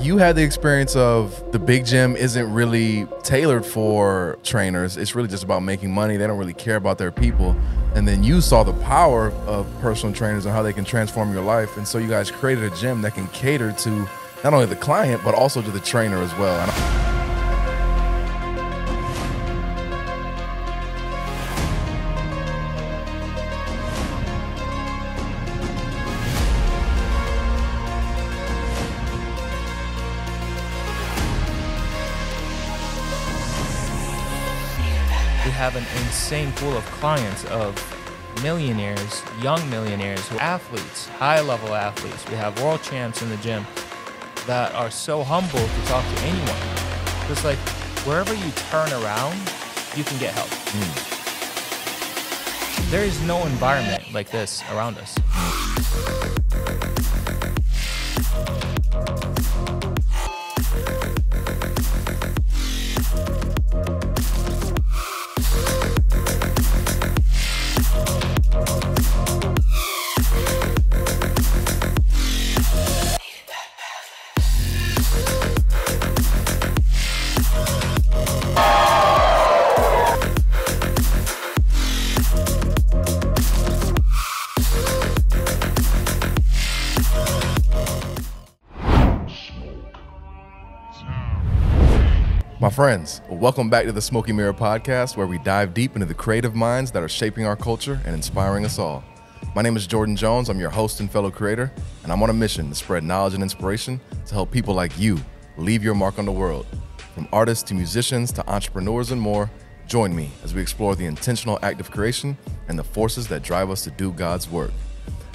you had the experience of the big gym isn't really tailored for trainers. It's really just about making money. They don't really care about their people. And then you saw the power of personal trainers and how they can transform your life. And so you guys created a gym that can cater to not only the client, but also to the trainer as well. We have an insane pool of clients of millionaires, young millionaires, athletes, high-level athletes. We have world champs in the gym that are so humble to talk to anyone. It's like wherever you turn around, you can get help. There is no environment like this around us. My friends, welcome back to the Smokey Mirror Podcast, where we dive deep into the creative minds that are shaping our culture and inspiring us all. My name is Jordan Jones. I'm your host and fellow creator, and I'm on a mission to spread knowledge and inspiration to help people like you leave your mark on the world. From artists to musicians to entrepreneurs and more, join me as we explore the intentional act of creation and the forces that drive us to do God's work.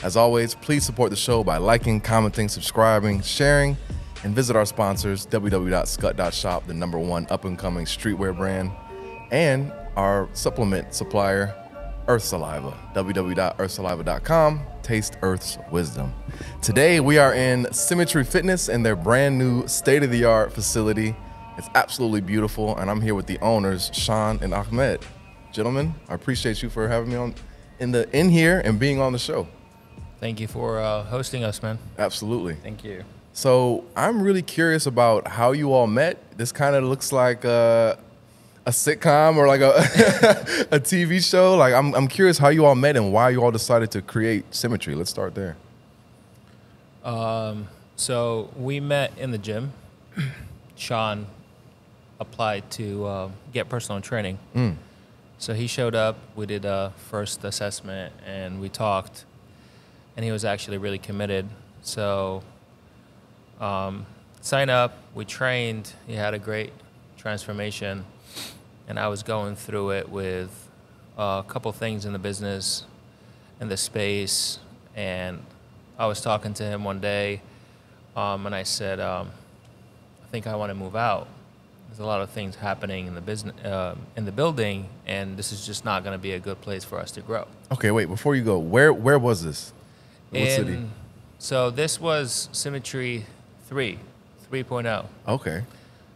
As always, please support the show by liking, commenting, subscribing, sharing, and visit our sponsors, www.scut.shop, the #1 up-and-coming streetwear brand, and our supplement supplier, Earth Saliva, www.earthsaliva.com. Taste Earth's wisdom. Today, we are in Symmetry Fitness in their brand new state-of-the-art facility. It's absolutely beautiful, and I'm here with the owners, Shaun and Ahmed. Gentlemen, I appreciate you for having me on in here and being on the show. Thank you for hosting us, man. Absolutely. Thank you. So I'm really curious about how you all met. This kind of looks like a sitcom or like a TV show. Like I'm curious how you all met and why you all decided to create Symmetry. Let's start there. So we met in the gym. Shaun applied to get personal training. So he showed up. We did a first assessment and we talked. And he was actually really committed. So sign up, we trained, he had a great transformation, and I was going through it with a couple things in the business, in the space, and I was talking to him one day, and I said, I think I want to move out. There's a lot of things happening in the business, in the building, and this is just not going to be a good place for us to grow. Okay, wait, before you go, where was this? What city? So this was Symmetry 3.0. Okay.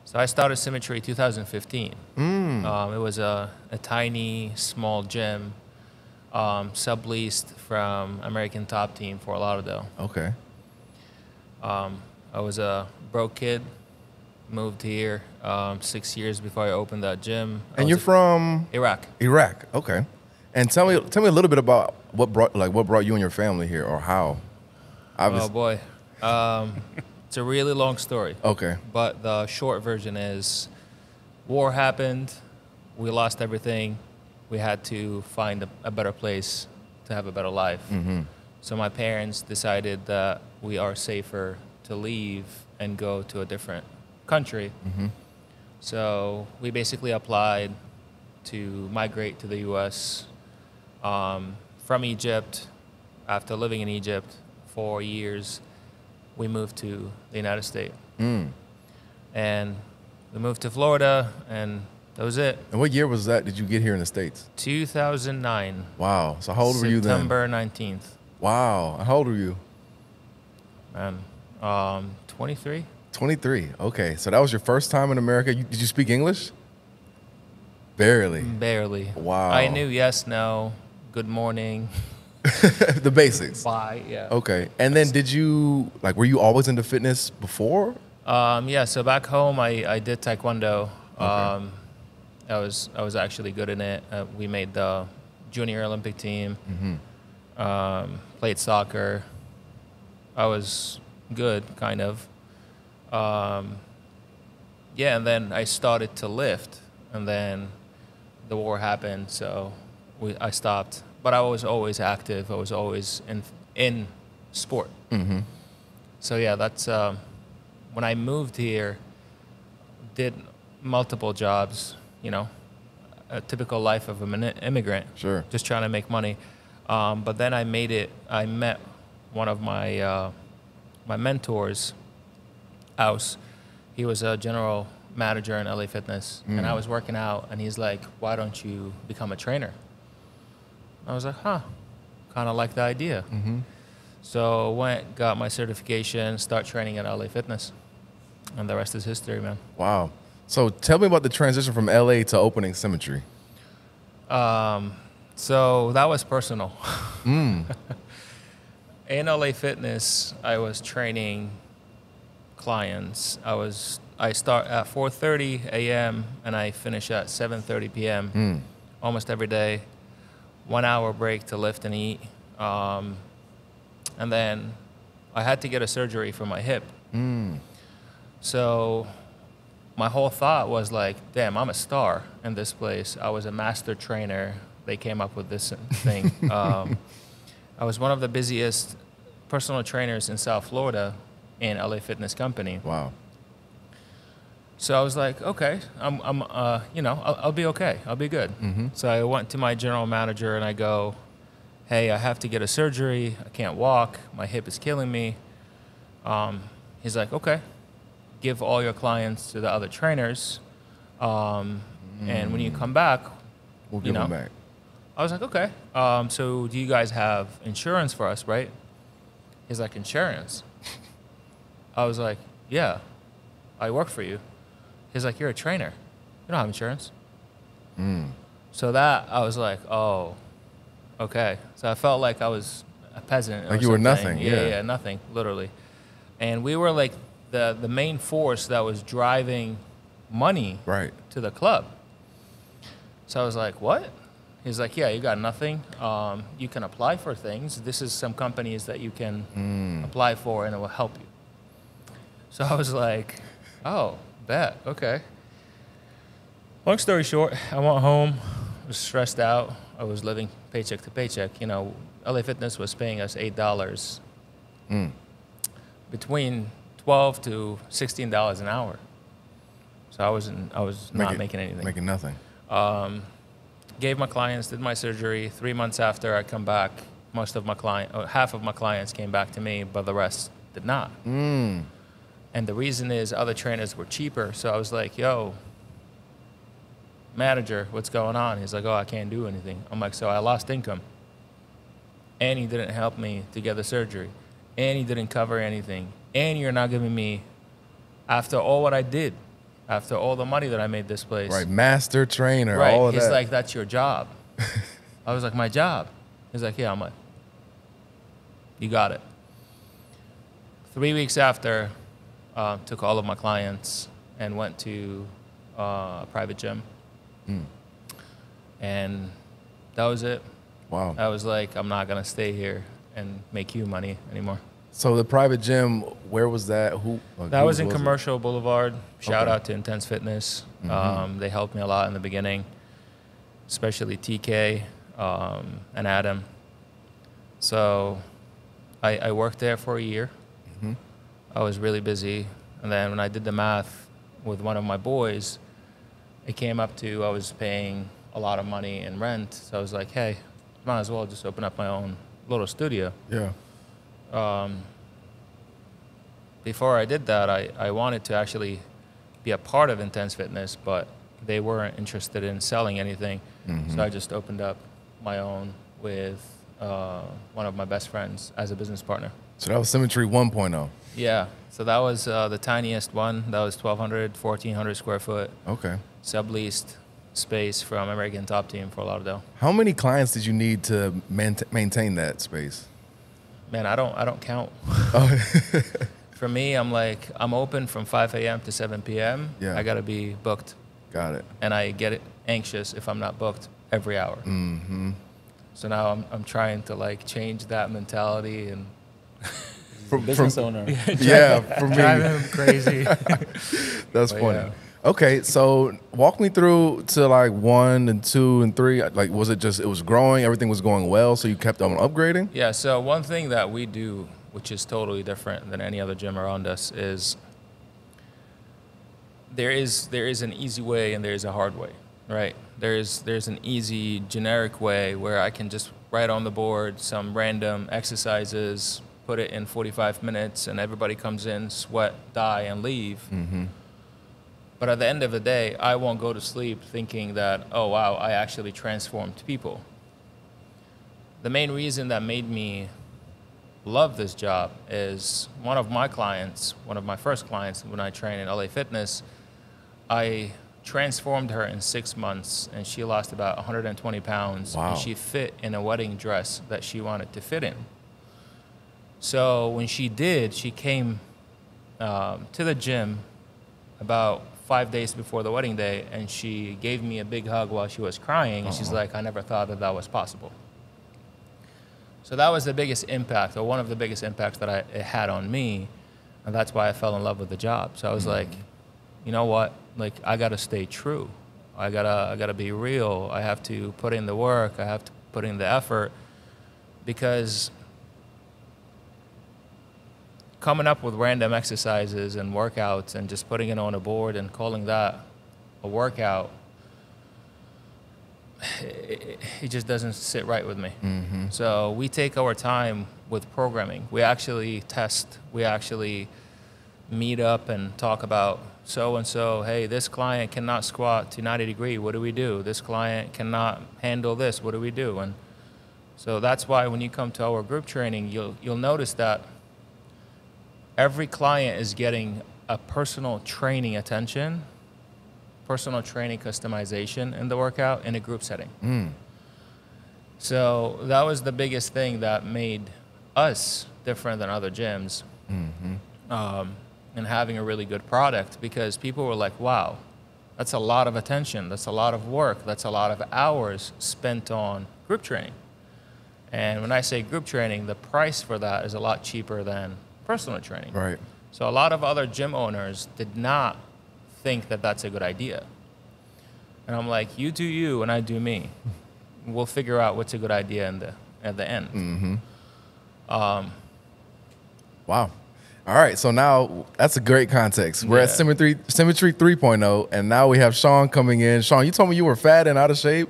So I started Symmetry 2015. It was a tiny, small gym, subleased from American Top Team, Fort Lauderdale. Okay. I was a broke kid, moved here 6 years before I opened that gym. And you're from Iraq. Iraq. Okay. And tell me a little bit about what brought you and your family here, or how. Oh boy. It's a really long story. Okay. But the short version is war happened. We lost everything. We had to find a better place to have a better life. So my parents decided that we are safer to leave and go to a different country. So we basically applied to migrate to the U.S. From Egypt. After living in Egypt for years, we moved to the United States. And we moved to Florida, and that was it. And what year was that? Did you get here in the States? 2009. Wow. So how old were you then? September 19th. Wow. How old were you? Man, 23. 23. Okay. So that was your first time in America. Did you speak English? Barely. Barely. Wow. I knew yes, no, good morning. The basics. Bye, yeah. Okay. And then were you always into fitness before? Yeah, so back home, I did Taekwondo. Okay. I was actually good in it. We made the junior Olympic team. Played soccer. I was good, kind of. Yeah, and then I started to lift, and then the war happened, so I stopped. But I was always active. I was always in sport. So yeah, that's when I moved here. Did multiple jobs, you know, a typical life of an immigrant. Sure. Just trying to make money. But then I met one of my my mentors, Aus. He was a general manager in LA Fitness, and I was working out, and he's like, "Why don't you become a trainer?" I was like, "Huh, kind of like the idea." So went, got my certification, start training at LA Fitness, and the rest is history, man. Wow. So tell me about the transition from LA to opening Symmetry. So that was personal. In LA Fitness, I was training clients. I start at 4:30 a.m. and I finish at 7:30 p.m. Almost every day. 1 hour break to lift and eat. And then I had to get a surgery for my hip. So my whole thought was like, damn, I'm a star in this place. I was a master trainer. They came up with this thing. I was one of the busiest personal trainers in South Florida in LA Fitness Company. Wow. So I was like, okay, I'll be okay. I'll be good. So I went to my general manager and I go, hey, I have to get a surgery. I can't walk. My hip is killing me. He's like, okay, give all your clients to the other trainers. And when you come back, We'll give them back. I was like, okay. So do you guys have insurance for us, right? He's like, insurance? I was like, yeah, I work for you. He's like, you're a trainer. You don't have insurance. So that, I was like, oh, okay. So I felt like I was a peasant. Like you were nothing. Yeah, nothing, literally. And we were like the main force that was driving money to the club. So I was like, what? He's like, yeah, you got nothing. You can apply for things. This is some companies that you can apply for and it will help you. So I was like, oh, bet, okay. Long story short, I went home, was stressed out. I was living paycheck to paycheck. You know, LA Fitness was paying us $8, between $12 to $16 an hour. So I was not making anything. Making nothing. Gave my clients, did my surgery. 3 months after I come back, half of my clients came back to me, but the rest did not. And the reason is other trainers were cheaper. So I was like, yo, manager, what's going on? He's like, oh, I can't do anything. I'm like, so I lost income. And he didn't help me to get the surgery. And he didn't cover anything. And you're not giving me, after all what I did, after all the money that I made this place. Right, master trainer, right. all of that. He's like, that's your job. I was like, my job? He's like, yeah. I'm like, you got it. 3 weeks after, took all of my clients and went to a private gym. And that was it. Wow. I was like, I'm not going to stay here and make you money anymore. So the private gym, where was that? That was in Commercial Boulevard. Shout out to Intense Fitness. They helped me a lot in the beginning, especially TK and Adam. So I worked there for a year. I was really busy. And then when I did the math with one of my boys, it came up to I was paying a lot of money in rent. So I was like, hey, might as well just open up my own little studio. Yeah. Before I did that, I wanted to actually be a part of Intense Fitness, but they weren't interested in selling anything. So I just opened up my own with one of my best friends as a business partner. So that was Symmetry 1.0. Yeah. So that was the tiniest one. That was 1,200, 1,400 square foot. Okay. Subleased space from American Top Team for Fort Lauderdale. How many clients did you need to maintain that space? Man, I don't count. For me, I'm open from 5 a.m. to 7 p.m. Yeah. I got to be booked. Got it. And I get anxious if I'm not booked every hour. Mm-hmm. So now I'm trying to like change that mentality and from business owner. Yeah, for me. Driving him crazy. That's funny. Yeah. Okay, so walk me through to like 1 and 2 and 3. Like, was it just, it was growing, everything was going well, so you kept on upgrading? Yeah, so one thing that we do, which is totally different than any other gym around us, is there is an easy way and there is a hard way, right? There's an easy generic way where I can just write on the board some random exercises, put it in 45 minutes, and everybody comes in, sweat, die, and leave. Mm-hmm. But at the end of the day, I won't go to sleep thinking that, oh, wow, I actually transformed people. The main reason that made me love this job is one of my first clients, when I trained in LA Fitness, I transformed her in 6 months, and she lost about 120 pounds. Wow. And she fit in a wedding dress that she wanted to fit in. So when she did, she came to the gym about 5 days before the wedding day, and she gave me a big hug while she was crying, and she's like, I never thought that was possible. So that was the biggest impact, or one of the biggest impacts that it had on me, and that's why I fell in love with the job. So I was like, you know what? Like, I gotta stay true. I gotta be real. I have to put in the work. I have to put in the effort, because coming up with random exercises and workouts and just putting it on a board and calling that a workout, it just doesn't sit right with me. Mm-hmm. So we take our time with programming. We actually test. We actually meet up and talk about so-and-so, hey, this client cannot squat to 90 degree. What do we do? This client cannot handle this. What do we do? And so that's why when you come to our group training, you'll notice that every client is getting a personal training attention, personal training customization in the workout in a group setting. Mm. So that was the biggest thing that made us different than other gyms, and having a really good product, because people were like, wow, that's a lot of attention, that's a lot of work, that's a lot of hours spent on group training. And when I say group training, the price for that is a lot cheaper than personal training. Right. So a lot of other gym owners did not think that that's a good idea. And I'm like, you do you and I do me. We'll figure out what's a good idea at the end. Mm-hmm. Wow. All right, so now that's a great context. We're at Symmetry 3.0, and now we have Shaun coming in. Shaun, you told me you were fat and out of shape.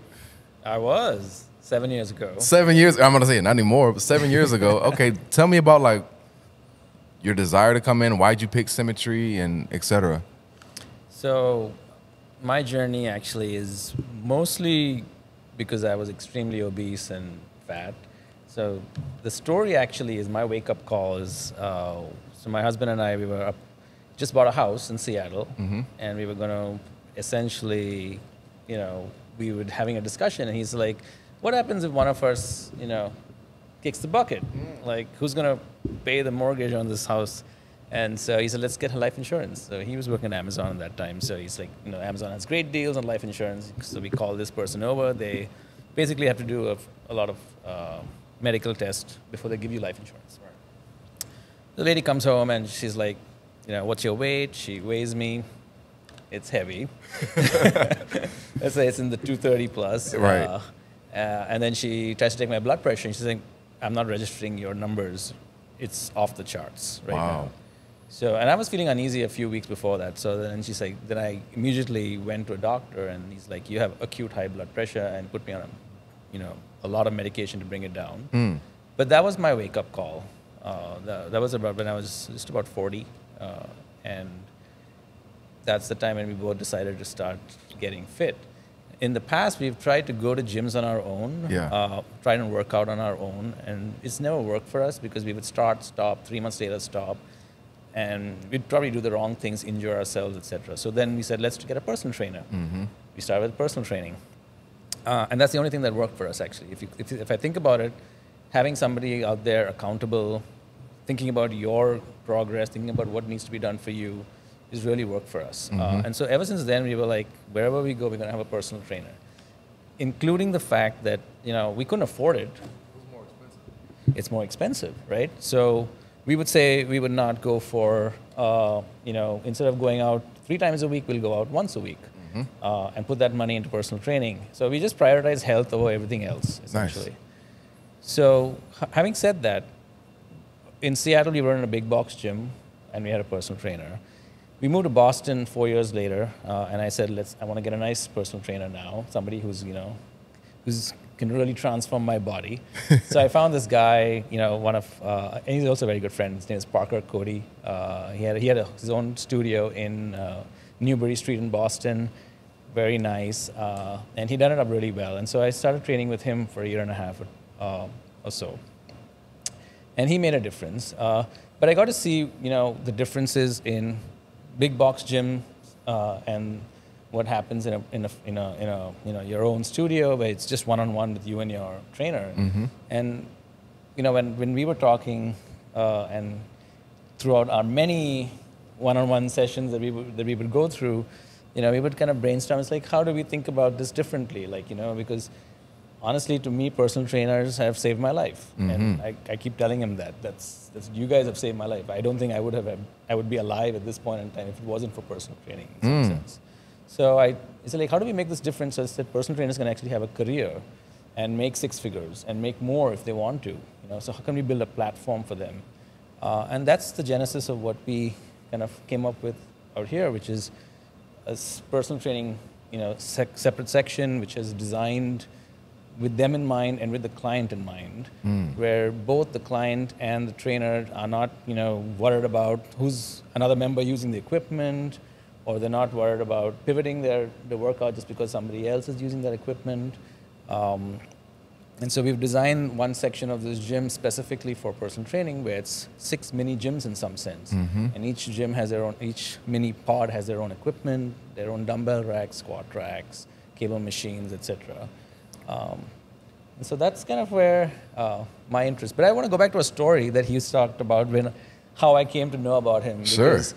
I was 7 years ago. 7 years. I'm gonna say it, not anymore, but 7 years ago. Okay, tell me about like your desire to come in. Why'd you pick Symmetry, and etc. So my journey actually is mostly because I was extremely obese and fat. So the story actually is my wake-up call is, so my husband and I, we were just bought a house in Seattle, and we were going to essentially, we were having a discussion, and he's like, what happens if one of us, kicks the bucket? Like, who's going to pay the mortgage on this house? And so he said, let's get life insurance. So he was working at Amazon at that time. So he's like, Amazon has great deals on life insurance. So we call this person over. They basically have to do a lot of medical tests before they give you life insurance. Right. The lady comes home and she's like, what's your weight? She weighs me. It's heavy. Let's say it's in the 230 plus. Right. And then she tries to take my blood pressure, and she's like, I'm not registering your numbers. It's off the charts right now. So, and I was feeling uneasy a few weeks before that. So then she's like, then I immediately went to a doctor, and he's like, you have acute high blood pressure, and put me on a lot of medication to bring it down. But that was my wake-up call. That was about when I was just about 40. And that's the time when we both decided to start getting fit. In the past, we've tried to go to gyms on our own, try and work out on our own, and it's never worked for us because we would start, stop, 3 months later stop, and we'd probably do the wrong things, injure ourselves, etc. So then we said, let's get a personal trainer. We started with personal training. And that's the only thing that worked for us, actually. If I think about it, having somebody out there accountable thinking about your progress, thinking about what needs to be done for you, is really worked for us. And so ever since then, we were like, wherever we go, we're going to have a personal trainer, including the fact that, we couldn't afford it. It's more expensive, right? So we would say we would not go for, instead of going out 3 times a week, we'll go out once a week and put that money into personal training. So we just prioritize health over everything else, essentially. Nice. So having said that, in Seattle, we were in a big box gym and we had a personal trainer. We moved to Boston 4 years later, and I said, I want to get a nice personal trainer now, somebody who's can really transform my body. So I found this guy, and he's also a very good friend. His name is Parker Cody. He had his own studio in Newbury Street in Boston, very nice, and he done it up really well. And so I started training with him for a year and a half or so, and he made a difference. But I got to see, the differences in big box gym and what happens in your own studio where it's just one-on-one with you and your trainer. And when we were talking and throughout our many one-on-one sessions that we would go through, we would kind of brainstorm. It's like, how do we think about this differently? Because honestly, to me, personal trainers have saved my life, and I keep telling him that's you guys have saved my life. I don't think I would be alive at this point in time if it wasn't for personal training in some sense. So I said, like, how do we make this different so that personal trainers can actually have a career and make 6 figures and make more if they want to? So how can we build a platform for them? And that's the genesis of what we kind of came up with out here, which is a personal training, separate section, which is designed with them in mind and with the client in mind, where both the client and the trainer are not, worried about who's another member using the equipment, or they're not worried about pivoting the workout just because somebody else is using that equipment. And so we've designed one section of this gym specifically for personal training, where it's 6 mini gyms in some sense. And each gym has each mini pod has their own equipment, their own dumbbell racks, squat racks, cable machines, etc. And so that's kind of where my interest. But I want to go back to a story that he's talked about how I came to know about him. Because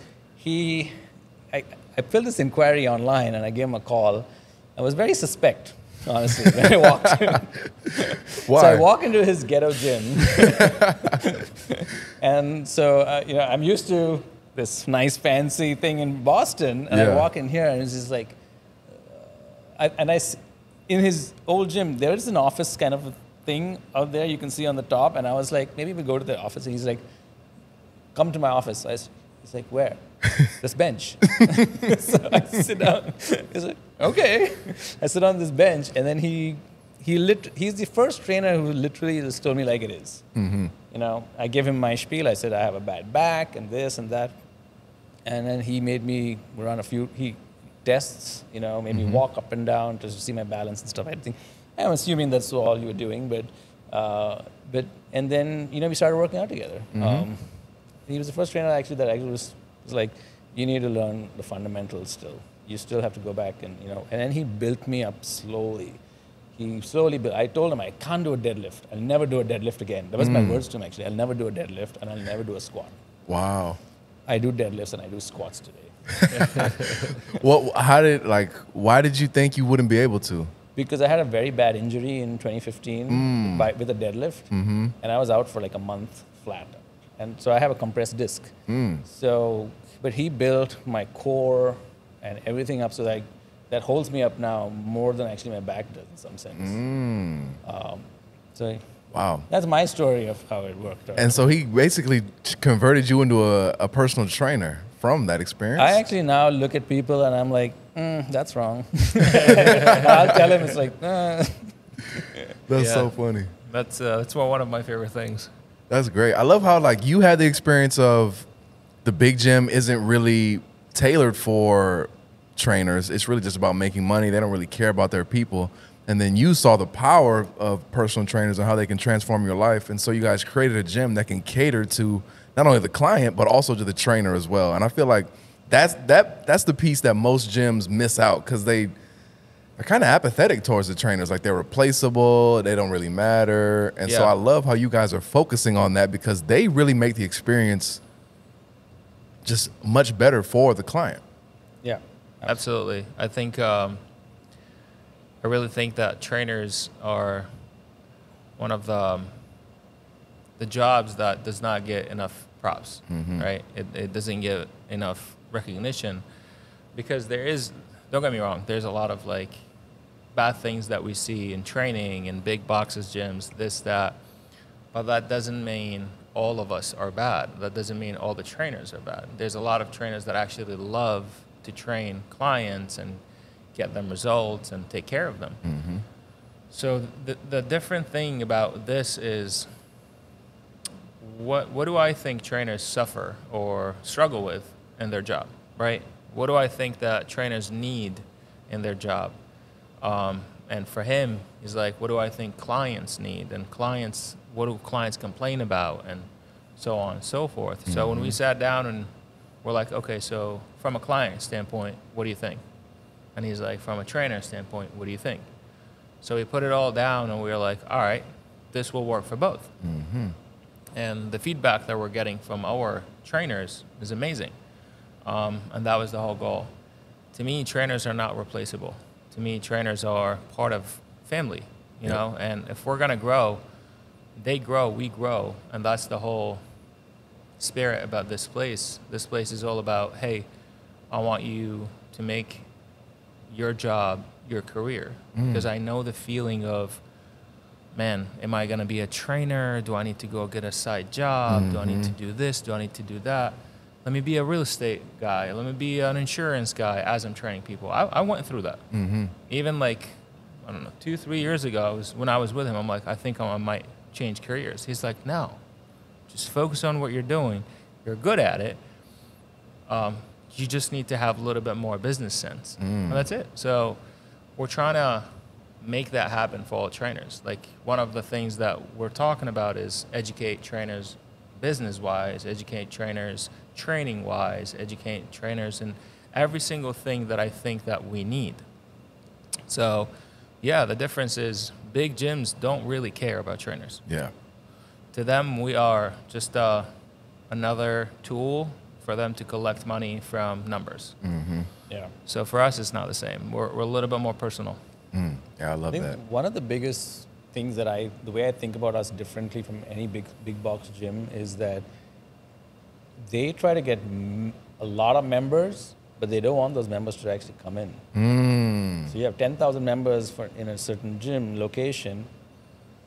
I filled this inquiry online and I gave him a call. I was very suspect, honestly, when I walked in. Why? So I walk into his ghetto gym. And so, I'm used to this nice fancy thing in Boston. And I walk in here and it's just like, in his old gym, there is an office kind of a thing out there you can see on the top. And I was like, maybe we go to the office. And he's like, come to my office. He's like, where? This bench. So I sit down. He's like, okay. I sit on this bench. And then he's the first trainer who literally just told me like it is. I gave him my spiel. I said, I have a bad back and this and that. And then he made me run a few tests, made me walk up and down to see my balance and stuff. I'm assuming that's all you were doing, and then we started working out together. He was the first trainer that was like, you need to learn the fundamentals still. You still have to go back and then he built me up slowly. He slowly built. I told him I can't do a deadlift. I'll never do a deadlift again. That was my words to him actually. I'll never do a deadlift and I'll never do a squat. Wow. I do deadlifts and I do squats today. Why did you think you wouldn't be able to? Because I had a very bad injury in 2015 with a deadlift, and I was out for like a month flat. And so I have a compressed disc. So, but he built my core and everything up so that holds me up now more than actually my back does in some sense. Wow. That's my story of how it worked out. And so he basically converted you into a personal trainer from that experience? I actually now look at people and I'm like, that's wrong. I'll tell him, it's like, That's so funny. That's one of my favorite things. That's great. I love how you had the experience of the big gym isn't really tailored for trainers. It's really just about making money. They don't really care about their people. And then you saw the power of personal trainers and how they can transform your life. And so you guys created a gym that can cater to not only the client, but also to the trainer as well. And I feel like that's the piece that most gyms miss out, because they are kind of apathetic towards the trainers. Like they're replaceable, they don't really matter. And so I love how you guys are focusing on that because they really make the experience just much better for the client. Yeah, absolutely. I think, I really think that trainers are one of the jobs that does not get enough props, right? It doesn't get enough recognition because there is, don't get me wrong, there's a lot of like bad things that we see in training and big boxes gyms, this, that, but that doesn't mean all of us are bad. That doesn't mean all the trainers are bad. There's a lot of trainers that actually love to train clients and get them results and take care of them. So the different thing about this is what do I think trainers suffer or struggle with in their job, right? What do I think that trainers need in their job? And for him, he's like, what do I think clients need? And clients, what do clients complain about? And so on and so forth. So when we sat down and we're like, okay, so from a client standpoint, what do you think? And he's like, from a trainer standpoint, what do you think? So we put it all down and we were like, all right, this will work for both. And the feedback that we're getting from our trainers is amazing. And that was the whole goal. To me, trainers are not replaceable. To me, trainers are part of family, you know? And if we're gonna grow, they grow, we grow. And that's the whole spirit about this place. This place is all about, hey, I want you to make your job your career. Because I know the feeling of, man, am I going to be a trainer? Do I need to go get a side job? Do I need to do this? Do I need to do that? Let me be a real estate guy. Let me be an insurance guy as I'm training people. I went through that. Even like, I don't know, 2-3 years ago, when I was with him, I'm like, I think I might change careers. He's like, no, just focus on what you're doing. You're good at it. You just need to have a little bit more business sense. And that's it. So we're trying to make that happen for all trainers. Like one of the things that we're talking about is educate trainers business-wise, educate trainers training-wise, educate trainers in every single thing that I think that we need. So yeah, the difference is big gyms don't really care about trainers. Yeah. To them, we are just another tool for them to collect money from numbers. Yeah. So for us, it's not the same. We're a little bit more personal. Yeah, I love I think that. one of the biggest things that the way I think about us differently from any big box gym is that they try to get a lot of members, but they don't want those members to actually come in. So you have 10,000 members in a certain gym location,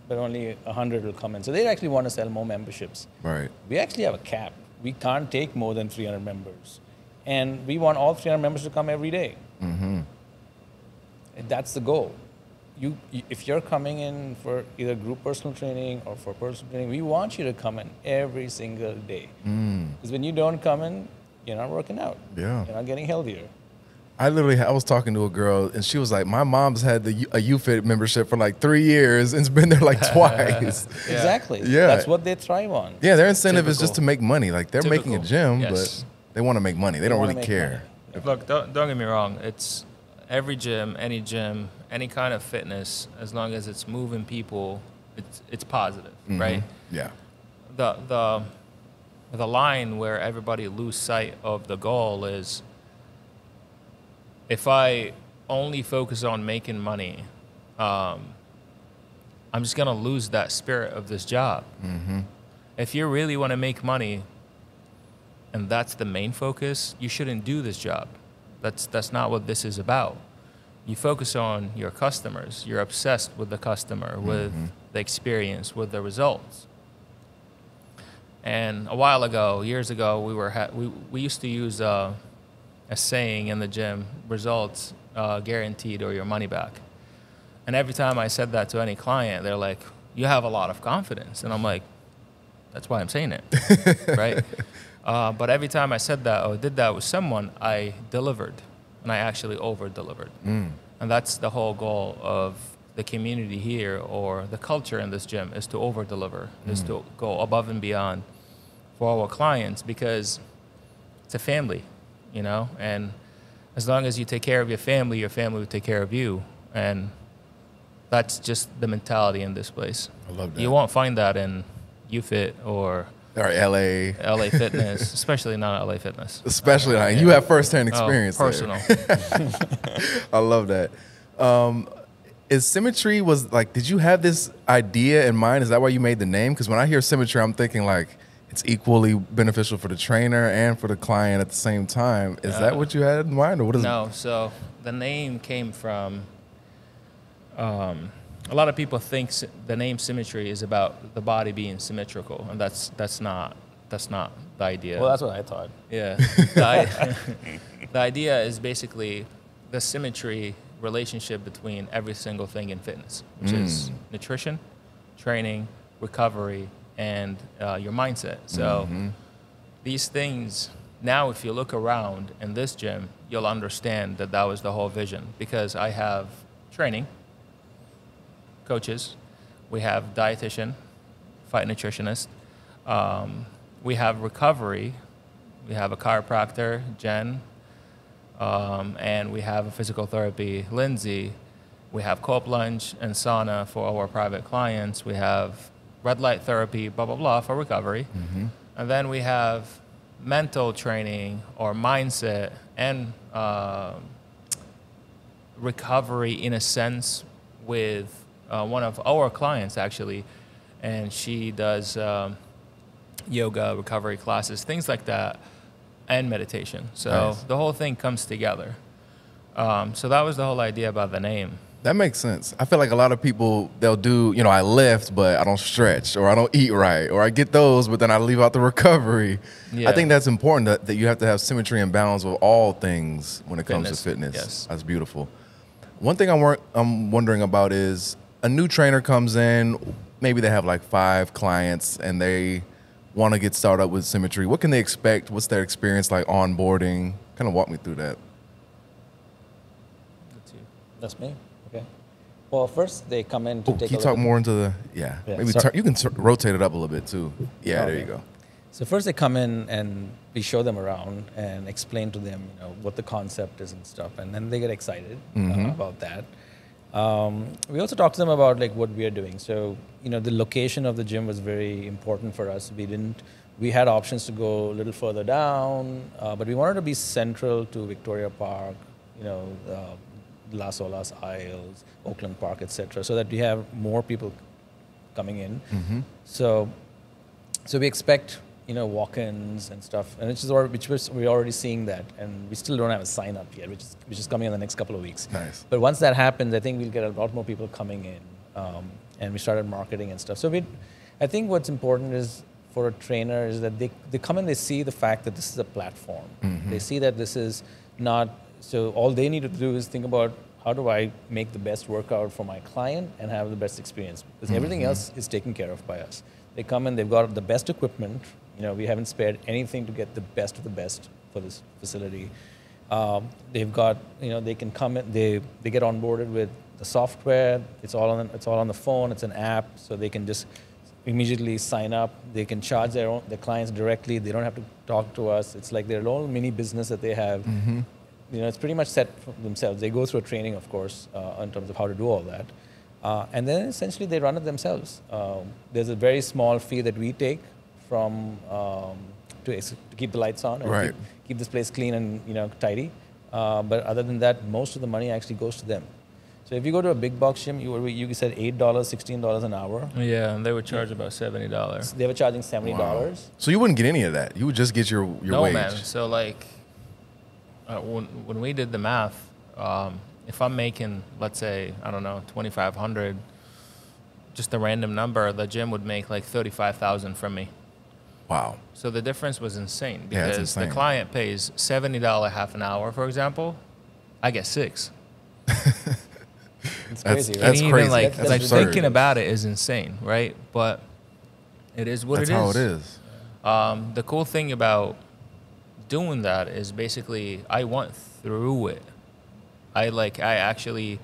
but only 100 will come in. So they actually want to sell more memberships. Right. We actually have a cap. We can't take more than 300 members. And we want all 300 members to come every day. And that's the goal. If you're coming in for either group personal training or for personal training, we want you to come in every single day. Because when you don't come in, you're not working out. Yeah. You're not getting healthier. I was talking to a girl and she was like, my mom's had a UFIT membership for like 3 years and it's been there like twice. Exactly. Yeah. That's what they thrive on. Yeah, their incentive is Typical. just to make money. Like they're making a gym, but they want to make money. They don't wanna really make care. money. Look, don't get me wrong. It's every gym, any kind of fitness, as long as it's moving people, it's positive, right? Yeah. The line where everybody lose sight of the goal is, if I only focus on making money, I'm just gonna lose that spirit of this job. If you really want to make money, and that's the main focus, you shouldn't do this job. That's not what this is about. You focus on your customers. You're obsessed with the customer, with the experience, with the results. And a while ago, years ago, we used to use a saying in the gym: results guaranteed or your money back. And every time I said that to any client, they're like, "You have a lot of confidence," and I'm like, "That's why I'm saying it," right? But every time I said that or did that with someone, I delivered, and I actually over-delivered. And that's the whole goal of the community here, or the culture in this gym, is to over-deliver, is to go above and beyond for our clients, because it's a family, you know? And as long as you take care of your family will take care of you. And that's just the mentality in this place. I love that. You won't find that in UFit or LA. LA Fitness, especially not LA Fitness. Especially not. You have firsthand experience. Personal. I love that. Is Symmetry did you have this idea in mind? Is that why you made the name? Because when I hear Symmetry, I'm thinking like it's equally beneficial for the trainer and for the client at the same time. Is that what you had in mind, or what is No, so the name came from, a lot of people think the name Symmetry is about the body being symmetrical, and that's not the idea. Well, that's what I thought. Yeah. The idea is basically the symmetry relationship between every single thing in fitness, which is nutrition, training, recovery, and your mindset. So these things, now if you look around in this gym, you'll understand that that was the whole vision, because I have training, coaches, we have dietitian, fight nutritionist, we have recovery, we have a chiropractor, Jen, and we have a physical therapy, Lindsay. We have co-op lunch and sauna for our private clients. We have red light therapy, blah, blah, blah, for recovery. And then we have mental training or mindset and recovery in a sense with one of our clients, actually. And she does yoga, recovery classes, things like that, and meditation. So Nice. the whole thing comes together. So that was the whole idea about the name. That makes sense. I feel like a lot of people, they'll do, I lift, but I don't stretch, or I don't eat right, or I get those, but then I leave out the recovery. Yeah. I think that's important, that you have to have symmetry and balance with all things when it comes to fitness. Yes. That's beautiful. One thing I'm wondering about is a new trainer comes in, maybe they have like 5 clients and they want to get started with Symmetry. What can they expect? What's their experience like onboarding? Kind of walk me through that. That's me. Okay. Well, first they come in to take Can you a talk look. more into the, maybe sorry. you can rotate it up a little bit too. Yeah, there you go. So first they come in and we show them around and explain to them, what the concept is and stuff, and then they get excited about that. We also talk to them about like what we are doing. So the location of the gym was very important for us. We had options to go a little further down, but we wanted to be central to Victoria Park, Las Olas Isles, Oakland Park, etc., so that we have more people coming in. So we expect walk-ins and stuff, and we're already seeing that, and we still don't have a sign up yet, which is coming in the next couple of weeks. Nice. But once that happens, I think we'll get a lot more people coming in, and we started marketing and stuff. So I think what's important is for a trainer is that they come and they see the fact that this is a platform. They see that this is not, so all they need to do is think about how do I make the best workout for my client and have the best experience, because everything else is taken care of by us. They come in, they've got the best equipment. We haven't spared anything to get the best of the best for this facility. They've got, they can come in, they get onboarded with the software. It's all on the phone. It's an app, so they can just immediately sign up. They can charge their clients directly. They don't have to talk to us. It's like their own mini business that they have. It's pretty much set for themselves. They go through a training, of course, in terms of how to do all that. And then essentially they run it themselves. There's a very small fee that we take from to keep the lights on, and Right. keep this place clean and tidy. But other than that, most of the money actually goes to them. So if you go to a big box gym, you said $8, $16 an hour. Yeah, and they would charge about $70. They were charging $70. Wow. So you wouldn't get any of that. You would just get your No, wage. man. So like, when we did the math, if I'm making, let's say, I don't know, 2,500, just a random number, the gym would make like 35,000 from me. Wow. So the difference was insane, Yeah, it's because insane. the client pays $70 half an hour, for example. I get 6. It's crazy, right? That's And crazy. even like, That's like absurd. thinking about it is insane, right? But it is what That's it is. how it is. The cool thing about doing that is basically I went through it. I actually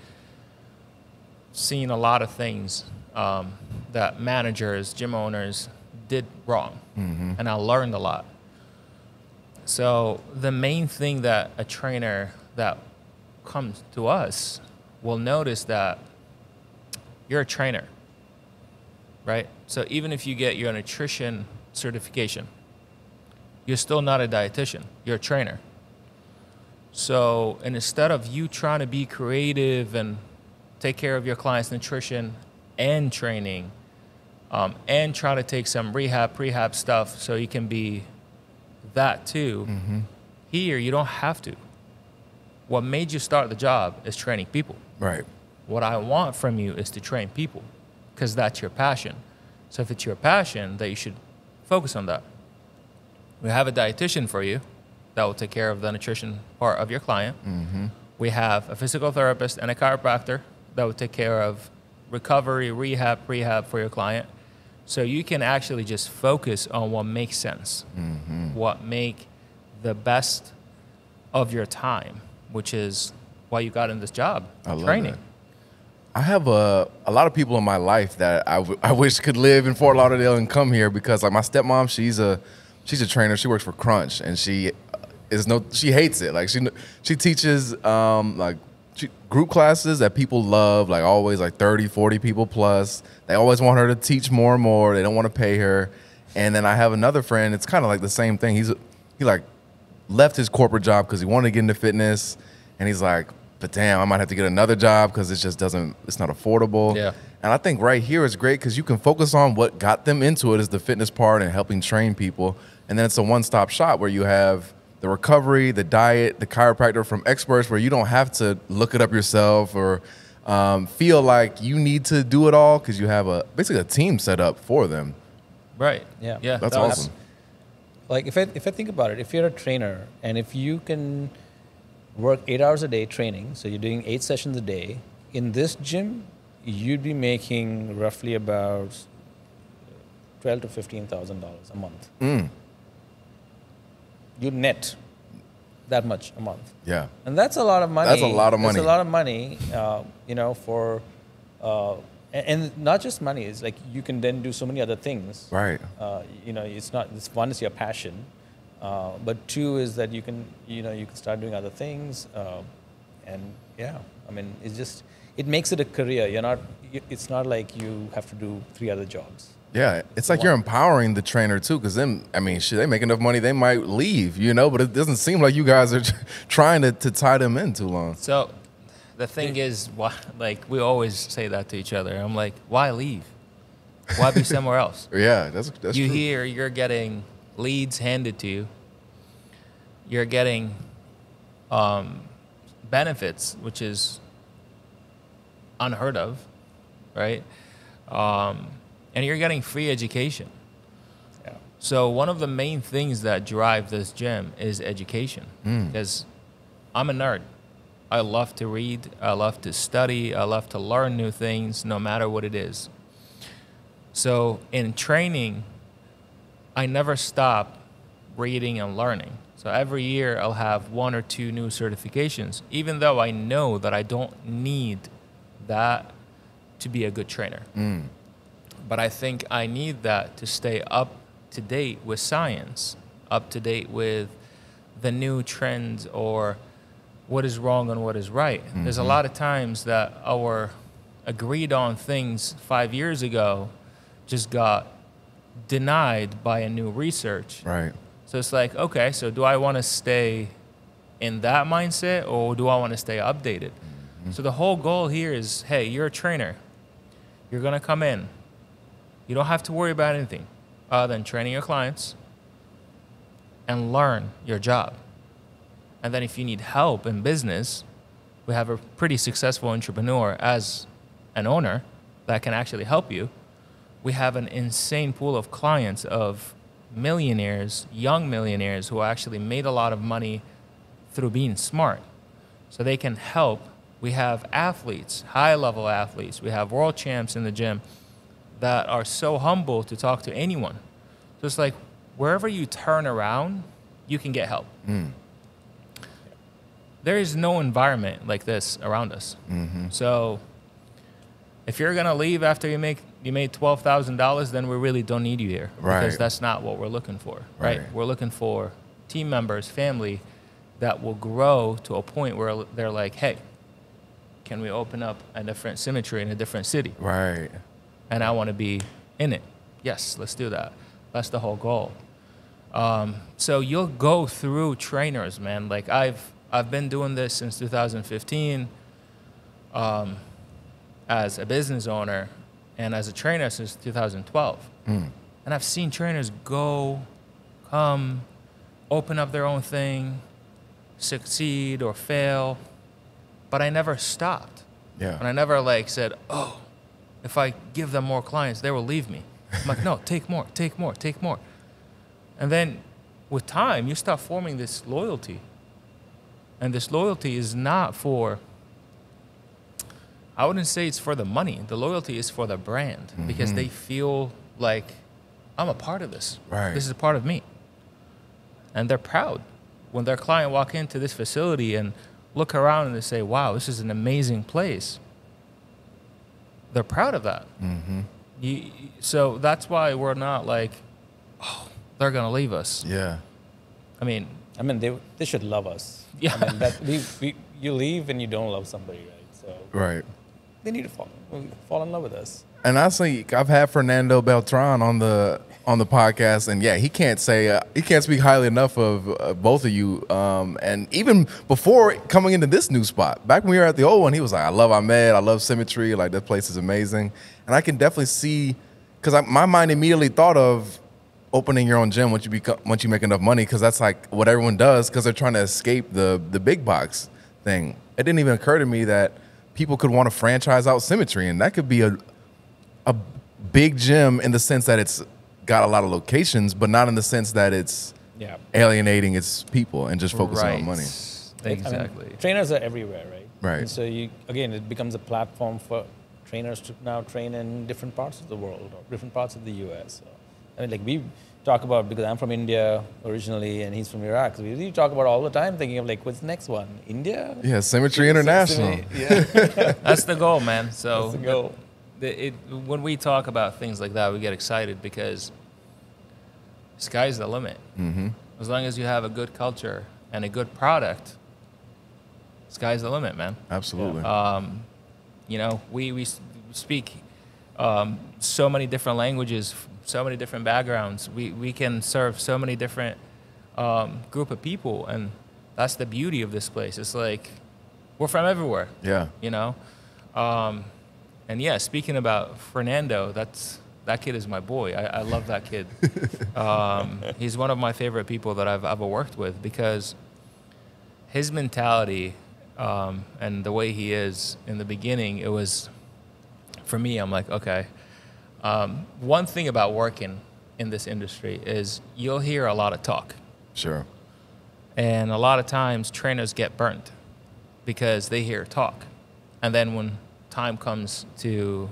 seen a lot of things that managers, gym owners did wrong, and I learned a lot. So the main thing that a trainer that comes to us will notice that you're a trainer, right? So even if you get your nutrition certification, you're still not a dietitian. You're a trainer. So instead of you trying to be creative and take care of your clients' nutrition and training, and try to take some prehab stuff so you can be that too, here you don't have to. What made you start the job is training people. Right. What I want from you is to train people because that's your passion. So if it's your passion, then you should focus on that. We have a dietitian for you that will take care of the nutrition part of your client. We have a physical therapist and a chiropractor that will take care of recovery, rehab, prehab for your client. So you can actually just focus on what makes sense, what make the best of your time, which is why you got in this job, training. That. I have a lot of people in my life that I wish could live in Fort Lauderdale and come here because, like, my stepmom, she's a trainer. She works for Crunch, and she hates it. Like, she teaches group classes that people love, like always, like 30, 40 people plus. They always want her to teach more and more. They don't want to pay her. And then I have another friend. It's kind of like the same thing. He like left his corporate job because he wanted to get into fitness, and he's like, but damn, I might have to get another job because it's not affordable. Yeah. And I think right here is great because you can focus on what got them into it, is the fitness part and helping train people. And then it's a one-stop shop where you have the recovery, the diet, the chiropractor from experts, where you don't have to look it up yourself or feel like you need to do it all because you have basically a team set up for them. Right. Yeah. Yeah. That's awesome. Like if I think about it, if you're a trainer and if you can work 8 hours a day training, so you're doing 8 sessions a day, in this gym, you'd be making roughly about $12,000 to $15,000 a month. You net that much a month. Yeah. And that's a lot of money. That's a lot of money. That's a lot of money, for, and not just money. It's like you can then do so many other things. Right. It's not, this one is your passion. But two is that you can start doing other things. It makes it a career. It's not like you have to do 3 other jobs. Yeah, it's like you're empowering the trainer too, because then, I mean, shit, they make enough money, they might leave, but it doesn't seem like you guys are trying to tie them in too long. So the thing is, why, like, we always say that to each other. I'm like, why leave? Why be somewhere else? Yeah, that's you true. hear you're getting leads handed to you. You're getting benefits, which is unheard of, right? And you're getting free education. Yeah. So one of the main things that drive this gym is education, because I'm a nerd. I love to read. I love to study. I love to learn new things, no matter what it is. So in training, I never stop reading and learning. So every year I'll have 1 or 2 new certifications, even though I know that I don't need that to be a good trainer. But I think I need that to stay up to date with science, up to date with the new trends or what is wrong and what is right. There's a lot of times that our agreed on things 5 years ago just got denied by a new research. Right. So it's like, okay, so do I want to stay in that mindset or do I want to stay updated? So the whole goal here is, hey, you're a trainer. You're going to come in. You don't have to worry about anything other than training your clients and learn your job. And then if you need help in business, we have a pretty successful entrepreneur as an owner that can actually help you. We have an insane pool of clients of millionaires, young millionaires who actually made a lot of money through being smart. So they can help. We have athletes, high-level athletes. We have world champs in the gym that are so humble to talk to anyone. So it's like wherever you turn around, you can get help. There is no environment like this around us. So if you're gonna leave after you made $12,000, then we really don't need you here, because that's not what we're looking for, right? We're looking for team members, family that will grow to a point where they're like, hey, can we open up a different Symmetry in a different city? Right. And I want to be in it. Yes, let's do that. That's the whole goal. So you'll go through trainers, man. Like I've been doing this since 2015 as a business owner and as a trainer since 2012. And I've seen trainers come, open up their own thing, succeed or fail, but I never stopped. Yeah. And I never like said, oh, if I give them more clients, they will leave me. I'm like, no, take more, take more, take more. And then with time, you start forming this loyalty. And this loyalty is not for, I wouldn't say it's for the money. The loyalty is for the brand because they feel like I'm a part of this. Right. This is a part of me. And they're proud when their client walk into this facility and look around and they say, wow, this is an amazing place. They're proud of that. So that's why we're not like, oh, they're going to leave us. Yeah. I mean, they should love us. Yeah. I mean, that you leave and you don't love somebody, right? So Right. they need to fall in love with us. And I think I've had Fernando Beltran on the podcast, and yeah, he can't speak highly enough of both of you. And even before coming into this new spot, back when we were at the old one, he was like, "I love Ahmed, I love Symmetry, like that place is amazing." And I can definitely see, because my mind immediately thought of opening your own gym once you make enough money, because that's like what everyone does, because they're trying to escape the big box thing. It didn't even occur to me that people could want to franchise out Symmetry, and that could be a big gym in the sense that it's got a lot of locations, but not in the sense that it's alienating its people and just focusing on money. Exactly. I mean, trainers are everywhere, right? Right. And so it becomes a platform for trainers to now train in different parts of the world or different parts of the U.S. So, I mean, like we talk about, because I'm from India originally and he's from Iraq, so we talk about all the time thinking of like, what's the next one? India? Yeah, Symmetry International. Yeah. That's the goal, man. So That's the goal. When we talk about things like that, we get excited because sky's the limit. As long as you have a good culture and a good product, sky's the limit, man. Absolutely. You know, we speak so many different languages, so many different backgrounds. We can serve so many different group of people, and that's the beauty of this place. It's like we're from everywhere. Yeah. You know. And yeah, speaking about Fernando, that kid is my boy. I love that kid. He's one of my favorite people that I've ever worked with, because his mentality and the way he is in the beginning, it was, for me, I'm like, okay. One thing about working in this industry is you'll hear a lot of talk. Sure. And a lot of times trainers get burnt because they hear talk. And then when time comes to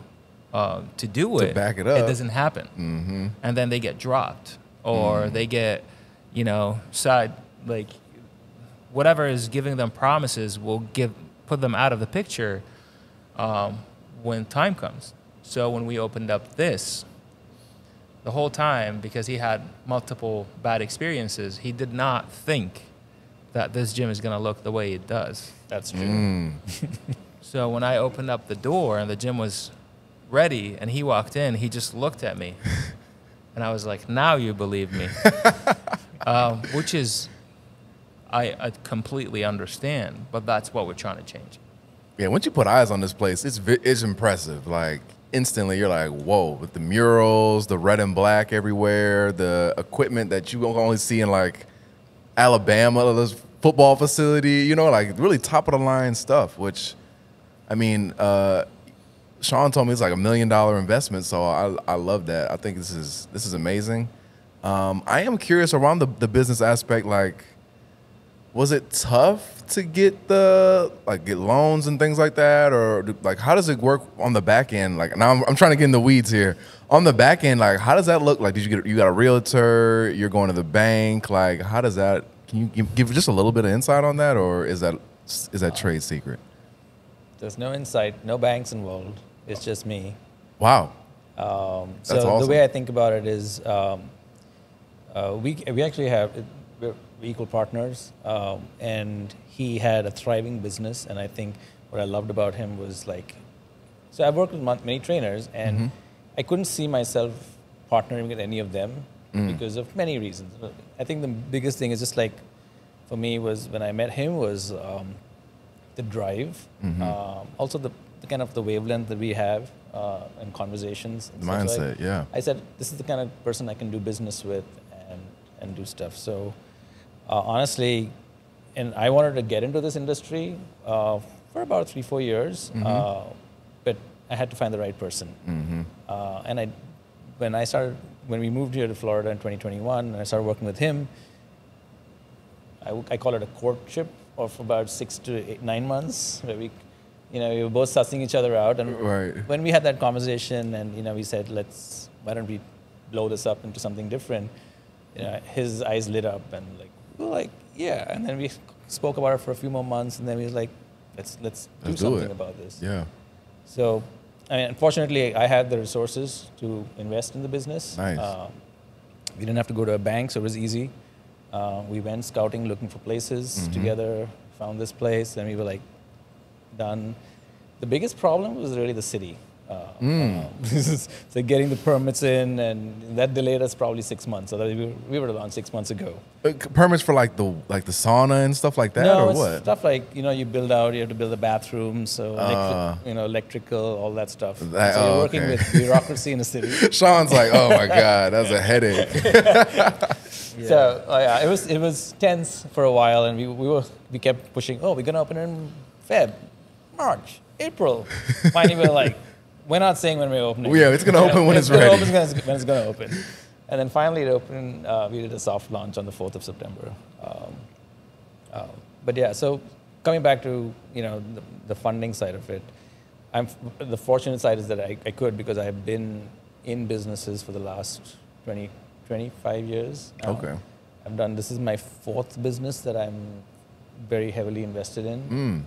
do it, back it up, it doesn't happen. And then they get dropped, or they get, like whatever is giving them promises will put them out of the picture when time comes. So when we opened up this, the whole time, because he had multiple bad experiences, he did not think that this gym is going to look the way it does. That's true. So when I opened up the door and the gym was ready and he walked in, he just looked at me. And I was like, now you believe me. Which is, I completely understand, but that's what we're trying to change. Yeah, once you put eyes on this place, it's impressive. Like, instantly you're like, whoa, with the murals, the red and black everywhere, the equipment that you only see in like Alabama, this football facility, like really top of the line stuff, which, I mean, Shaun told me it's like $1 million investment, so I love that. I think this is amazing. I am curious around the business aspect. Like, was it tough to get get loans and things like that, or like how does it work on the back end? Like, now I'm trying to get in the weeds here. On the back end, like how does that look? Like, you got a realtor? You're going to the bank? Like, how does that? Can you give just a little bit of insight on that, or is that trade secret? There's no insight, no banks involved. It's just me. Wow. So awesome. The way I think about it is we actually we're equal partners, and he had a thriving business, and I think what I loved about him was like, so I've worked with many trainers, and I couldn't see myself partnering with any of them because of many reasons. I think the biggest thing is just like, for me, was when I met him was the drive, also the kind of the wavelength that we have in conversations. And mindset, yeah. I said, this is the kind of person I can do business with and do stuff. So honestly, and I wanted to get into this industry for about 3-4 years, but I had to find the right person. And when we moved here to Florida in 2021, and I started working with him, I call it a courtship of about 6 to 9 months, where we were both sussing each other out. And when we had that conversation, and we said, why don't we blow this up into something different? His eyes lit up, and we were like, yeah. And then we spoke about it for a few more months, and then we was like, let's do something about this. Yeah. So, I mean, unfortunately, I had the resources to invest in the business. Nice. We didn't have to go to a bank, so it was easy. We went scouting, looking for places together, found this place, and we were like, done. The biggest problem was really the city. So getting the permits in, and that delayed us probably 6 months. So we were on 6 months ago. Permits for like the sauna and stuff like that, no, or it's what? Stuff like you build out. You have to build a bathroom, so electrical, all that stuff. So you're working with bureaucracy in the city. Sean's like, oh my god, that's a headache. So it was tense for a while, and we kept pushing. Oh, we're gonna open in Feb, March, April. Finally, we were like, we're not saying when we're opening. Yeah, it's going to open when it's ready. When it's going to open. And then finally it opened, we did a soft launch on the 4th of September. But yeah, so coming back to, the funding side of it, the fortunate side is that I could, because I've been in businesses for the last 25 years. Okay. This is my 4th business that I'm very heavily invested in.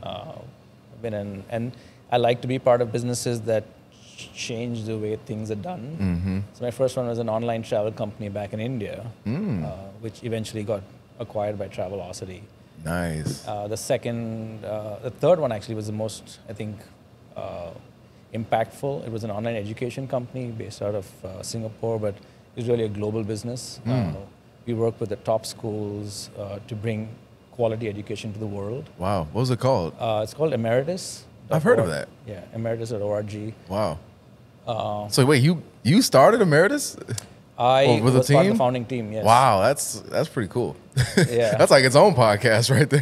And I like to be part of businesses that change the way things are done. So my first one was an online travel company back in India, which eventually got acquired by Travelocity. Nice. The third one actually was the most, I think, impactful. It was an online education company based out of Singapore, but it was really a global business. We worked with the top schools to bring quality education to the world. Wow. What was it called? It's called Emeritus. I've heard of that. Yeah, emeritus.org. Wow. So wait, you started Emeritus? I was part of the founding team, yes. Wow, that's pretty cool. Yeah. That's like its own podcast right there.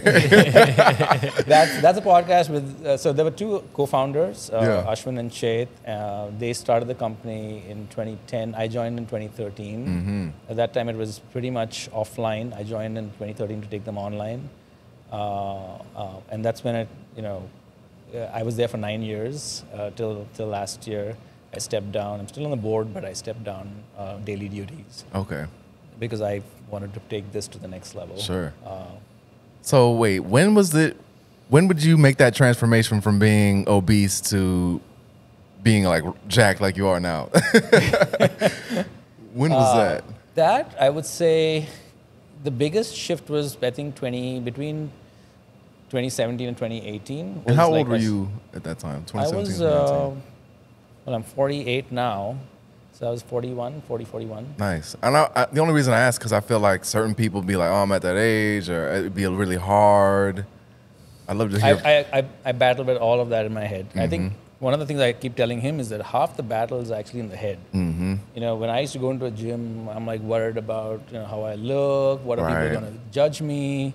That's a podcast with, so there were 2 co-founders, Ashwin and Chet. They started the company in 2010. I joined in 2013. At that time, it was pretty much offline. I joined in 2013 to take them online. And that's when I was there for 9 years, till last year. I stepped down. I'm still on the board, but I stepped down daily duties. Okay. Because I wanted to take this to the next level. Sure. So wait, when would you make that transformation from being obese to being like jacked like you are now? When was that? That, I would say, the biggest shift was, I think, between 2017 and 2018. And how old were you at that time? 2017, I was, well, I'm 48 now, so I was 41. Nice. And the only reason I ask, because I feel like certain people be like, oh, I'm at that age, or it'd be really hard. I'd love to hear. I battle with all of that in my head. I think one of the things I keep telling him is that half the battle is actually in the head. When I used to go into a gym, I'm like worried about how I look, what are people going to judge me.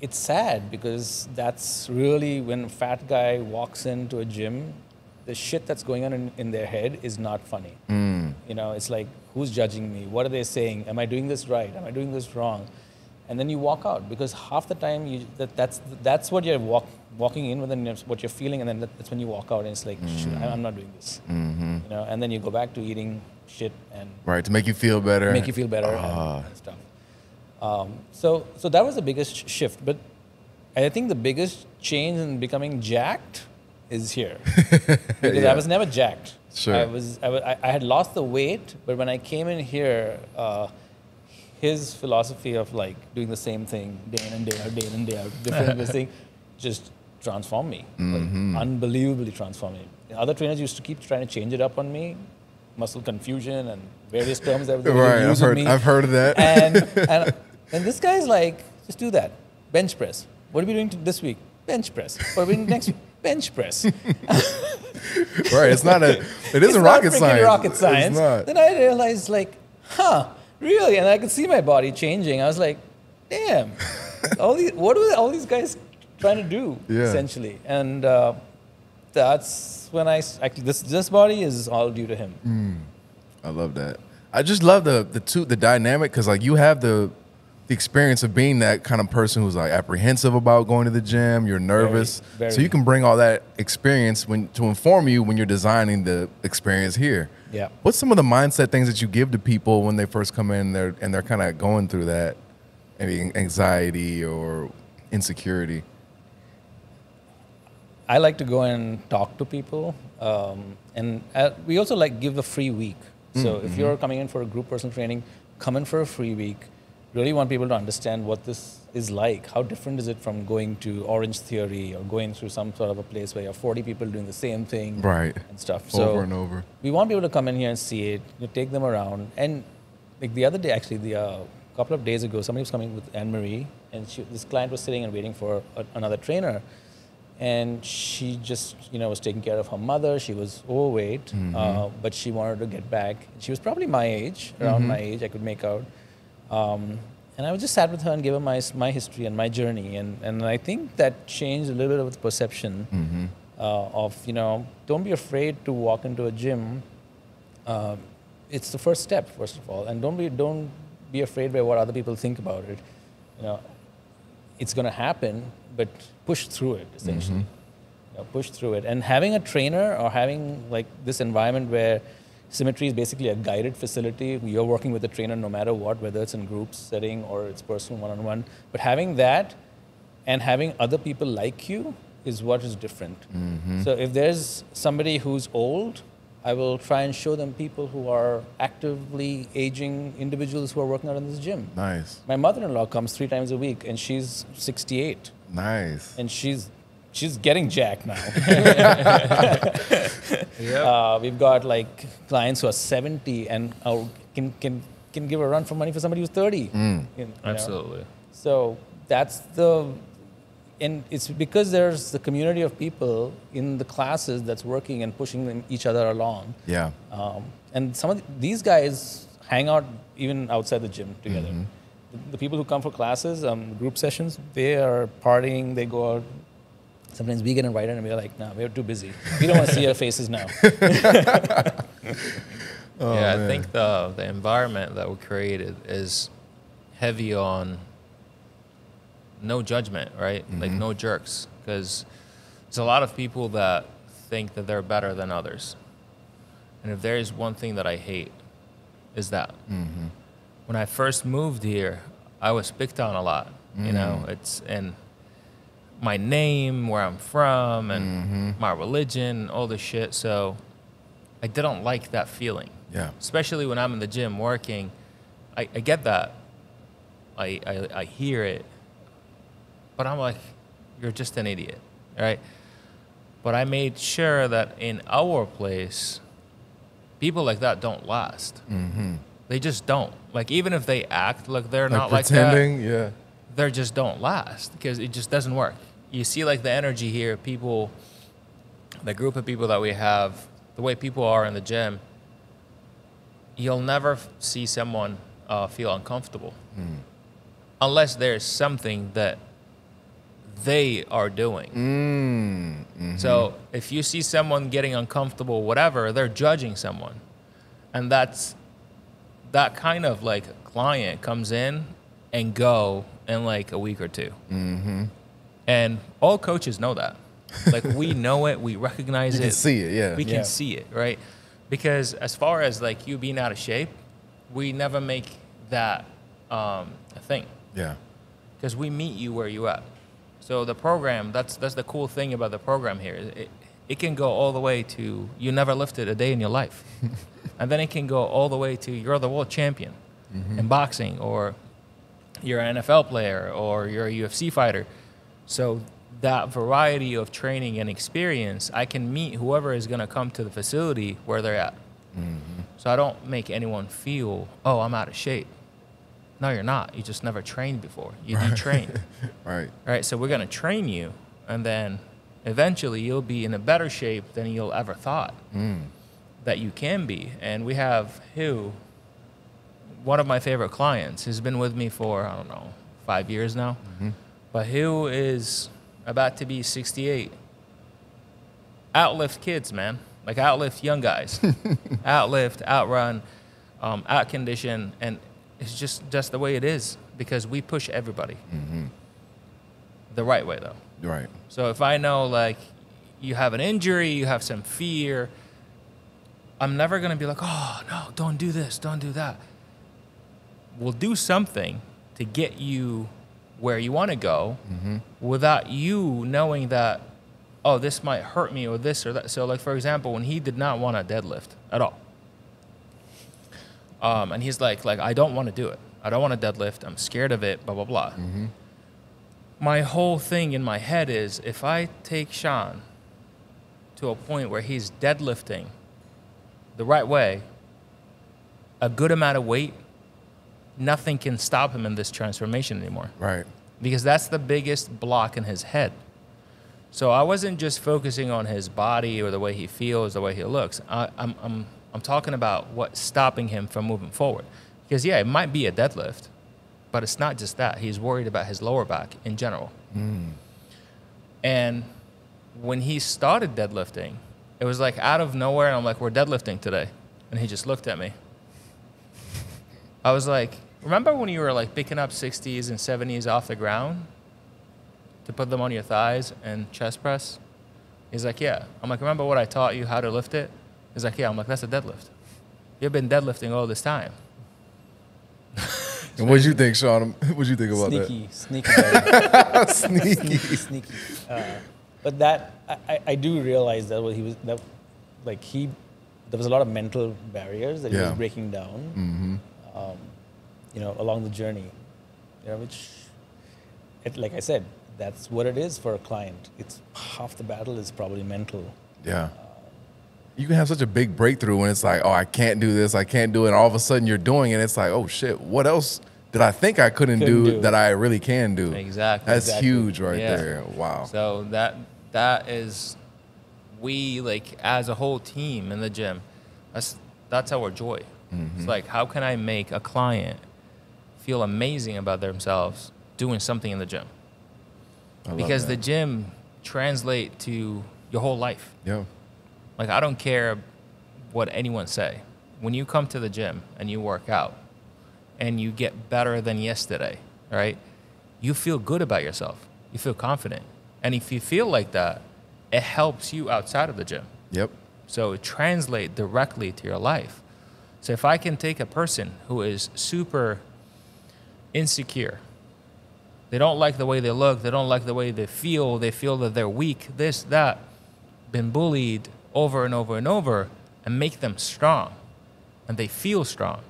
It's sad, because that's really when a fat guy walks into a gym, the shit that's going on in their head is not funny. It's like, who's judging me? What are they saying? Am I doing this right? Am I doing this wrong? And then you walk out, because half the time that's what you're walking in with, and what you're feeling, and then that's when you walk out, and it's like, shoot, I'm not doing this. And then you go back to eating shit and to make you feel better. And stuff. So that was the biggest shift. But I think the biggest change in becoming jacked is here, because I was never jacked. Sure. I had lost the weight, but when I came in here, his philosophy of like doing the same thing day in and day out, different this thing, just transformed me, like, unbelievably transformed me. Other trainers used to keep trying to change it up on me, muscle confusion and various terms that they would use with me. I've heard of that. And this guy's like, just do that, bench press. What are we doing this week? Bench press. What are we doing next week? Bench press. Right, it isn't rocket science. Rocket science. It's not. Then I realized, like, really? And I could see my body changing. I was like, damn, what are all these guys trying to do, essentially? And that's when this body is all due to him. I love that. I just love the dynamic, because like you have the experience of being that kind of person who's like apprehensive about going to the gym. You're nervous, very. So you can bring all that experience to inform you when you're designing the experience here. Yeah. What's some of the mindset things that you give to people when they first come in and they're kind of going through that, maybe anxiety or insecurity? I like to go and talk to people, and we also like give a free week. So if you're coming in for a group personal training, come in for a free week. Really want people to understand what this is like. How different is it from going to Orange Theory or going through some sort of a place where you have 40 people doing the same thing, right, and stuff. Over and over. We want people to come in here and see it. You take them around. And like the other day, actually, a couple of days ago, somebody was coming with Anne-Marie, and this client was sitting and waiting for another trainer. And she just, was taking care of her mother. She was overweight, but she wanted to get back. She was probably my age, around my age, I could make out. And I just sat with her and gave her my history and my journey. And I think that changed a little bit of the perception of, don't be afraid to walk into a gym. It's the first step, first of all. And don't be afraid by what other people think about it. It's going to happen, but push through it, essentially. Push through it. And having a trainer or having like this environment where Symmetry is basically a guided facility. You're working with a trainer no matter what, whether it's in group setting or it's personal one-on-one. But having that and having other people like you is what is different. So if there's somebody who's old, I will try and show them people who are actively aging individuals who are working out in this gym. Nice. My mother-in-law comes 3 times a week, and she's 68. Nice. And she's getting jacked now. We've got like clients who are 70 and can give a run for money for somebody who's 30. Absolutely. So that's and it's because there's the community of people in the classes that's working and pushing each other along. Yeah. And some of these guys hang out even outside the gym together. The people who come for classes, group sessions, they are partying, they go out. Sometimes we get invited and we're like, nah, we're too busy. We don't want to see our faces now. I think the environment that we created is heavy on no judgment, right? Like no jerks. Because there's a lot of people that think that they're better than others. And if there is one thing that I hate, is that. When I first moved here, I was picked on a lot. And my name, where I'm from, and my religion, all this shit. So I didn't like that feeling. Yeah. Especially when I'm in the gym working. I get that. I hear it. But I'm like, you're just an idiot, right? But I made sure that in our place, people like that don't last. They just don't. Like, even if they act like they're not like that. Pretending, they just don't last because it just doesn't work. You see, like, the energy here, people, the group of people that we have, the way people are in the gym, you'll never see someone feel uncomfortable unless there's something that they are doing. So if you see someone getting uncomfortable, whatever, they're judging someone. And that kind of like client comes in and go in like a week or two. And all coaches know that. Like, we know it, we recognize it. You can see it, We can see it, right? Because as far as like you being out of shape, we never make that a thing. Yeah. Because we meet you where you at. So the program, that's the cool thing about the program here. It can go all the way to you never lifted a day in your life. And then it can go all the way to you're the world champion in boxing, or you're an NFL player, or you're a UFC fighter. So that variety of training and experience, I can meet whoever is going to come to the facility where they're at. So I don't make anyone feel, oh, I'm out of shape. No, you're not. You just never trained before. You trained. Right. So we're going to train you, and then eventually you'll be in a better shape than you'll ever thought that you can be. And we have Hugh, one of my favorite clients, who's been with me for, I don't know, 5 years now. But Hugh is about to be 68. Outlift kids, man. Like outlift young guys. Outlift, outrun, outcondition. And it's just the way it is, because we push everybody. The right way, though. Right. So if I know, like, you have an injury, you have some fear, I'm never going to be like, oh, no, don't do this, don't do that. We'll do something to get you where you want to go without you knowing that, oh, this might hurt me or this or that. So, like, for example, when he did not want to deadlift at all, and he's like, I don't want to do it. I don't want to deadlift. I'm scared of it, blah, blah, blah. My whole thing in my head is, if I take Shaun to a point where he's deadlifting the right way, a good amount of weight, nothing can stop him in this transformation anymore. Right. Because that's the biggest block in his head. So I wasn't just focusing on his body or the way he feels, the way he looks. I'm talking about what's stopping him from moving forward. Because, yeah, it might be a deadlift, but it's not just that. He's worried about his lower back in general. And when he started deadlifting, it was like out of nowhere, and I'm like, we're deadlifting today. And he just looked at me. I was like, remember when you were like picking up 60s and 70s off the ground to put them on your thighs and chest press? He's like, yeah. I'm like, remember what I taught you how to lift it? He's like, yeah. I'm like, that's a deadlift. You've been deadlifting all this time. And what'd you think, Shaun? What'd you think about Sneaky. But that, I do realize that what he was, that, like, there was a lot of mental barriers that he was breaking down, along the journey, which, like I said, that's what it is for a client. It's half the battle is probably mental. Yeah. You can have such a big breakthrough when it's like, oh, I can't do this, I can't do it. And all of a sudden you're doing it. It's like, oh shit, what else did I think I couldn't do that I really can do? Exactly. That's huge right there. Wow. So that is, we, like, as a whole team in the gym, that's our joy. It's like, how can I make a client feel amazing about themselves doing something in the gym? Because the gym translates to your whole life. Yeah. Like, I don't care what anyone say. When you come to the gym and you work out and you get better than yesterday, right? You feel good about yourself. You feel confident. And if you feel like that, it helps you outside of the gym. Yep. So it translates directly to your life. So if I can take a person who is super insecure, they don't like the way they look, they don't like the way they feel that they're weak, this, that, been bullied over and over and over, and make them strong, and they feel strong,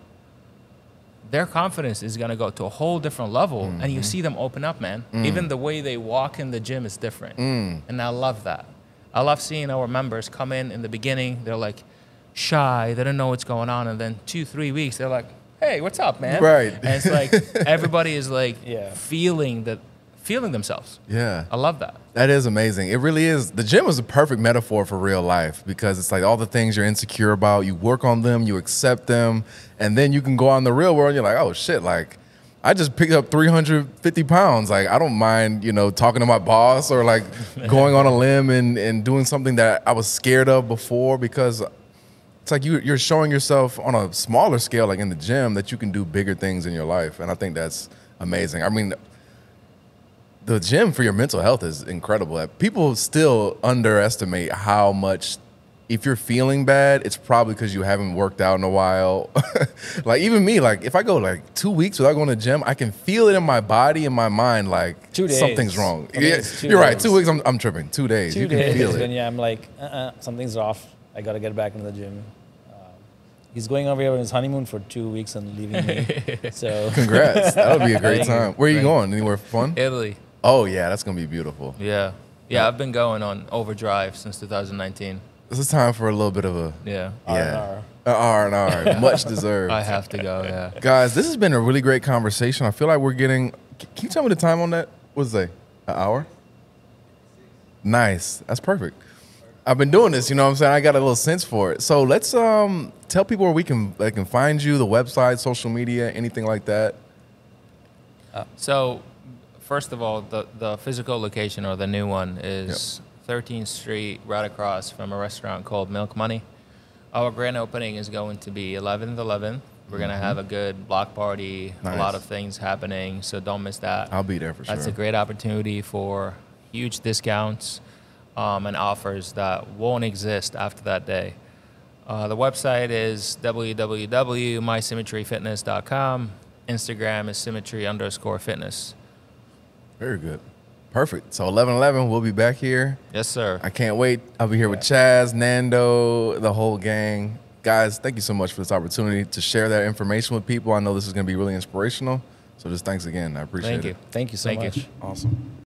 their confidence is going to go to a whole different level, and you see them open up, man. Even the way they walk in the gym is different, and I love that. I love seeing our members come in the beginning, they're like shy, they don't know what's going on, and then 2-3 weeks, they're like, hey, what's up, man? Right. And it's like everybody is like feeling themselves. Yeah. I love that. That is amazing. It really is. The gym is a perfect metaphor for real life, because it's like all the things you're insecure about, you work on them, you accept them, and then you can go out in the real world and you're like, oh shit, like I just picked up 350 pounds. Like, I don't mind, talking to my boss or like going on a limb and doing something that I was scared of before, because it's like you're showing yourself on a smaller scale, like in the gym, that you can do bigger things in your life. And I think that's amazing. I mean, the gym for your mental health is incredible. People still underestimate how much, if you're feeling bad, it's probably because you haven't worked out in a while. Like even me, like if I go like 2 weeks without going to the gym, I can feel it in my body and my mind, like 2 days. Something's wrong. Yeah, you're right. 2 weeks, I'm tripping. 2 days. 2 you days. Can feel it. When I'm like, something's off. I got to get back into the gym. He's going over here on his honeymoon for 2 weeks and leaving me. So congrats. That would be a great time. Where are you going? Anywhere fun? Italy. Oh yeah, that's gonna be beautiful. Yeah. Yeah, I've been going on overdrive since 2019. This is time for a little bit of a Yeah. R&R. Much deserved. I have to go, yeah. Guys, this has been a really great conversation. I feel like we're getting. Can you tell me the time on that? What's it say? An hour? Nice. That's perfect. I've been doing this, you know what I'm saying? I got a little sense for it. So let's tell people where they can find you, the website, social media, anything like that. So, first of all, the physical location, or the new one, is 13th Street, right across from a restaurant called Milk Money. Our grand opening is going to be 11th. We're going to have a good block party, Nice. a lot of things happening, so don't miss that. I'll be there for sure. That's a great opportunity for huge discounts and offers that won't exist after that day. The website is www.mysymmetryfitness.com. Instagram is symmetry_fitness. Very good. Perfect. So 11/11, we'll be back here. Yes, sir. I can't wait. I'll be here with Chaz, Nando, the whole gang. Guys, thank you so much for this opportunity to share that information with people. I know this is going to be really inspirational. So just thanks again. I appreciate it. Thank you. Thank you so much. Awesome.